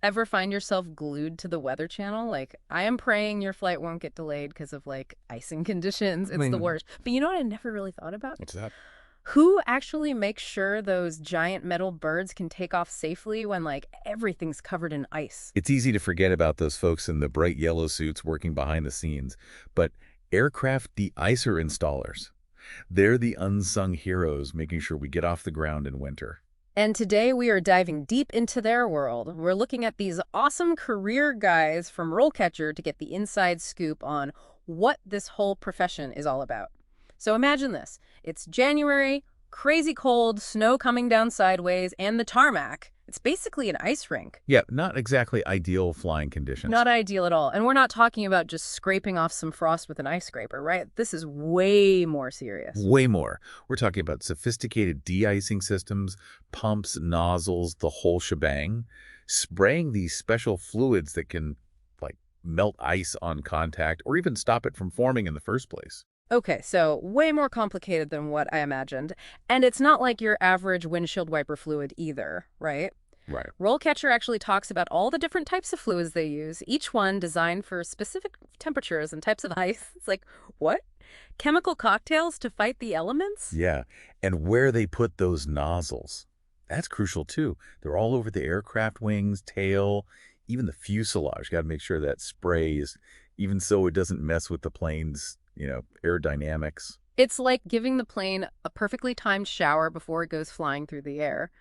Ever find yourself glued to the Weather Channel? Like, I am praying your flight won't get delayed because of, like, icing conditions. I It's the mean, worst. But you know what I never really thought about? what's that? Who actually makes sure those giant metal birds can take off safely when, like, everything's covered in ice? It's easy to forget about those folks in the bright yellow suits working behind the scenes, but Aircraft De-Icer Installers, they're the unsung heroes making sure we get off the ground in winter. And today we are diving deep into their world. We're looking at these awesome career guys from RoleCatcher to get the inside scoop on what this whole profession is all about. So imagine this. It's January, crazy cold, snow coming down sideways, and the tarmac. It's basically an ice rink. Yeah, not exactly ideal flying conditions. Not ideal at all. And we're not talking about just scraping off some frost with an ice scraper, right? This is way more serious. Way more. We're talking about sophisticated de-icing systems, pumps, nozzles, the whole shebang, spraying these special fluids that can, like, melt ice on contact or even stop it from forming in the first place. Okay, so way more complicated than what I imagined. And it's not like your average windshield wiper fluid either, right? Right. RoleCatcher actually talks about all the different types of fluids they use, each one designed for specific temperatures and types of ice. It's like, what? Chemical cocktails to fight the elements? Yeah, and where they put those nozzles. That's crucial too. They're all over the aircraft wings, tail, even the fuselage. Got to make sure that spray is, even so it doesn't mess with the plane's, aerodynamics. It's like giving the plane a perfectly timed shower before it goes flying through the air.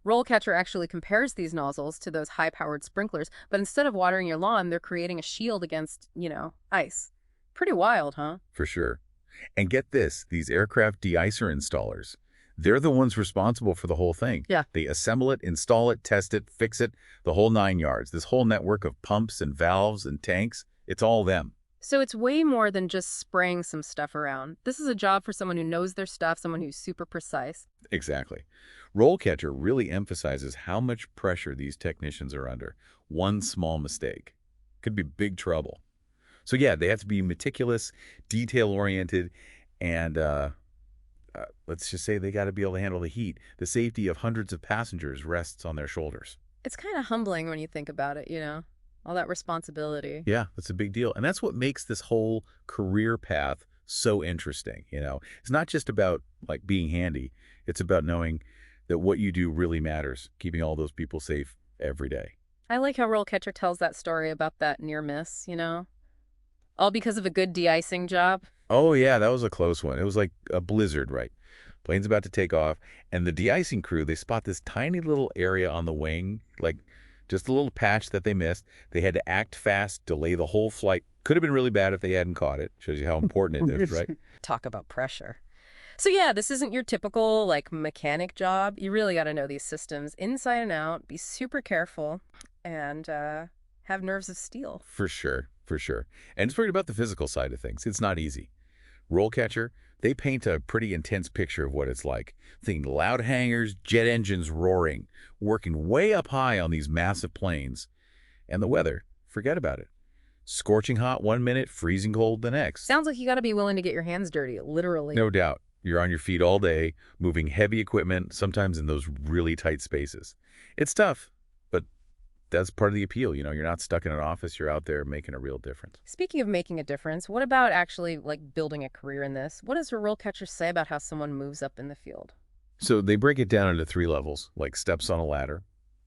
RoleCatcher actually compares these nozzles to those high-powered sprinklers, but instead of watering your lawn, they're creating a shield against, ice. Pretty wild, huh? For sure. And get this, these aircraft de-icer installers, they're the ones responsible for the whole thing. Yeah. They assemble it, install it, test it, fix it, the whole 9 yards. This whole network of pumps and valves and tanks, it's all them. So it's way more than just spraying some stuff around. This is a job for someone who knows their stuff, someone who's super precise. Exactly. RoleCatcher really emphasizes how much pressure these technicians are under. One small mistake could be big trouble. So yeah, they have to be meticulous, detail-oriented, and let's just say they got to be able to handle the heat. The safety of hundreds of passengers rests on their shoulders. It's kind of humbling when you think about it, all that responsibility. Yeah, that's a big deal. And that's what makes this whole career path so interesting. It's not just about, like, being handy. It's about knowing that what you do really matters, keeping all those people safe every day. I like how RoleCatcher tells that story about that near miss, all because of a good de-icing job. Oh, yeah, that was a close one. It was like a blizzard, right? Plane's about to take off, and the de-icing crew, they spot this tiny little area on the wing, like just a little patch that they missed. They had to act fast, delay the whole flight. Could have been really bad if they hadn't caught it. Shows you how important it is, right? Talk about pressure. So yeah, this isn't your typical, like, mechanic job. You really got to know these systems inside and out, be super careful, and have nerves of steel. For sure, for sure. And it's worried about the physical side of things. It's not easy. RoleCatcher, they paint a pretty intense picture of what it's like. Think loud hangars, jet engines roaring, working way up high on these massive planes. And the weather, forget about it. Scorching hot 1 minute, freezing cold the next. Sounds like you got to be willing to get your hands dirty, literally. No doubt. You're on your feet all day, moving heavy equipment, sometimes in those really tight spaces. It's tough, but that's part of the appeal. You're not stuck in an office. You're out there making a real difference. Speaking of making a difference, what about actually, like, building a career in this? What does a RoleCatcher say about how someone moves up in the field? So they break it down into 3 levels, like steps on a ladder.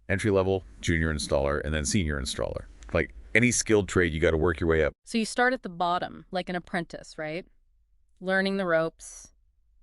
Entry level, junior installer, and then senior installer. Like any skilled trade, you got to work your way up. So you start at the bottom, like an apprentice, right? Learning the ropes,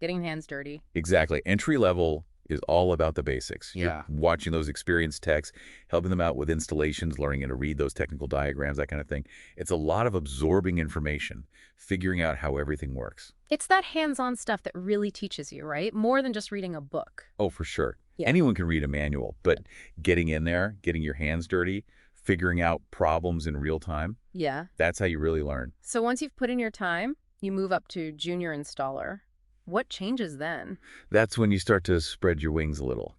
getting hands dirty. Exactly. Entry level is all about the basics. Yeah. You're watching those experienced techs, helping them out with installations, learning how to read those technical diagrams, that kind of thing. It's a lot of absorbing information, figuring out how everything works. It's that hands-on stuff that really teaches you, right? More than just reading a book. Oh, for sure. Yeah. Anyone can read a manual, but getting in there, getting your hands dirty, figuring out problems in real time, Yeah. that's how you really learn. So once you've put in your time, you move up to junior installer. What changes then? That's when you start to spread your wings a little,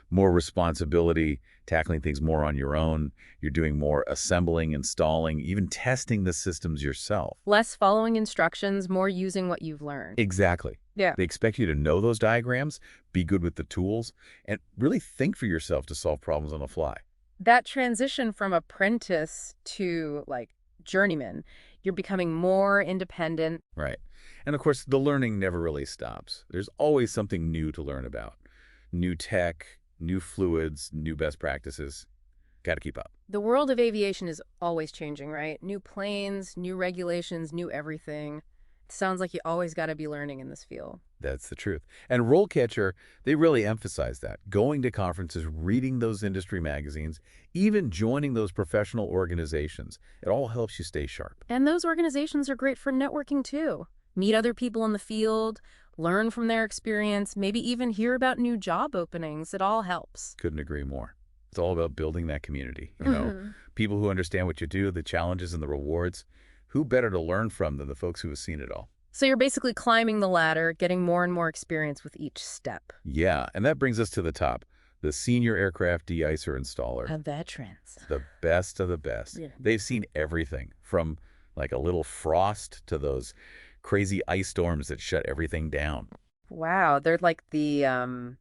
more responsibility, tackling things more on your own. You're doing more assembling, installing, even testing the systems yourself. Less following instructions, more using what you've learned. Exactly. Yeah. They expect you to know those diagrams, be good with the tools, and really think for yourself to solve problems on the fly. That transition from apprentice to, like, journeyman, you're becoming more independent. Right. And of course, the learning never really stops. There's always something new to learn about. New tech, new fluids, new best practices. Got to keep up. The world of aviation is always changing, right? New planes, new regulations, new everything. It sounds like you always got to be learning in this field. That's the truth. And RoleCatcher, they really emphasize that. Going to conferences, reading those industry magazines, even joining those professional organizations, it all helps you stay sharp. And those organizations are great for networking too. Meet other people in the field, learn from their experience, maybe even hear about new job openings. It all helps. Couldn't agree more. It's all about building that community, Mhm. people who understand what you do, the challenges and the rewards. Who better to learn from than the folks who have seen it all? So you're basically climbing the ladder, getting more and more experience with each step. Yeah, and that brings us to the top, the Senior Aircraft De-Icer Installer, A veterans. the best of the best. Yeah. They've seen everything from like a little frost to those crazy ice storms that shut everything down. Wow, they're like the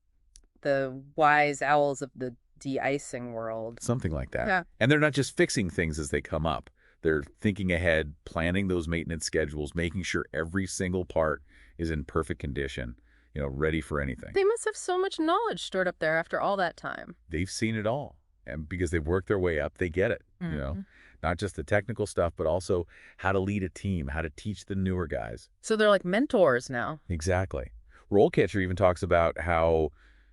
wise owls of the de-icing world. Something like that. Yeah. And they're not just fixing things as they come up. They're thinking ahead, planning those maintenance schedules, making sure every single part is in perfect condition, ready for anything. They must have so much knowledge stored up there after all that time. They've seen it all. And because they've worked their way up, they get it. Mhm. Not just the technical stuff, but also how to lead a team, how to teach the newer guys. So they're like mentors now. Exactly. RoleCatcher even talks about how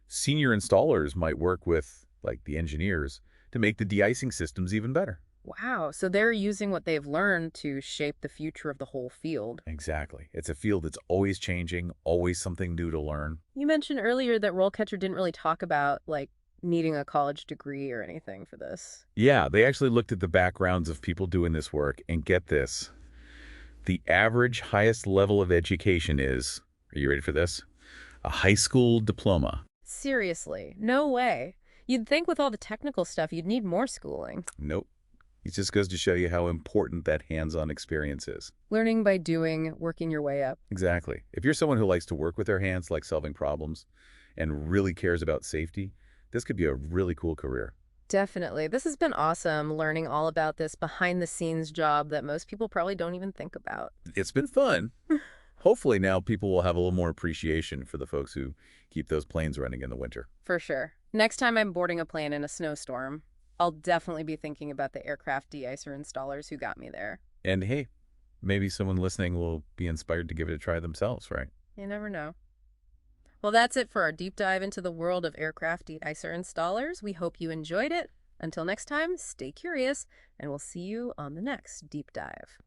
senior installers might work with, like, the engineers to make the de-icing systems even better. Wow, so they're using what they've learned to shape the future of the whole field. Exactly. It's a field that's always changing, always something new to learn. You mentioned earlier that RoleCatcher didn't really talk about, like, needing a college degree or anything for this. Yeah, they actually looked at the backgrounds of people doing this work, and get this. The average highest level of education is, are you ready for this? A high school diploma. Seriously, no way. You'd think with all the technical stuff, you'd need more schooling. Nope. It just goes to show you how important that hands-on experience is. Learning by doing, working your way up. Exactly. If you're someone who likes to work with their hands, like solving problems, and really cares about safety, this could be a really cool career. Definitely. This has been awesome learning all about this behind the scenes job that most people probably don't even think about. It's been fun. Hopefully now people will have a little more appreciation for the folks who keep those planes running in the winter. For sure. Next time I'm boarding a plane in a snowstorm, I'll definitely be thinking about the Aircraft De-Icer installers who got me there. And hey, maybe someone listening will be inspired to give it a try themselves, right? You never know. Well, that's it for our deep dive into the world of Aircraft De-Icer installers. We hope you enjoyed it. Until next time, stay curious, and we'll see you on the next deep dive.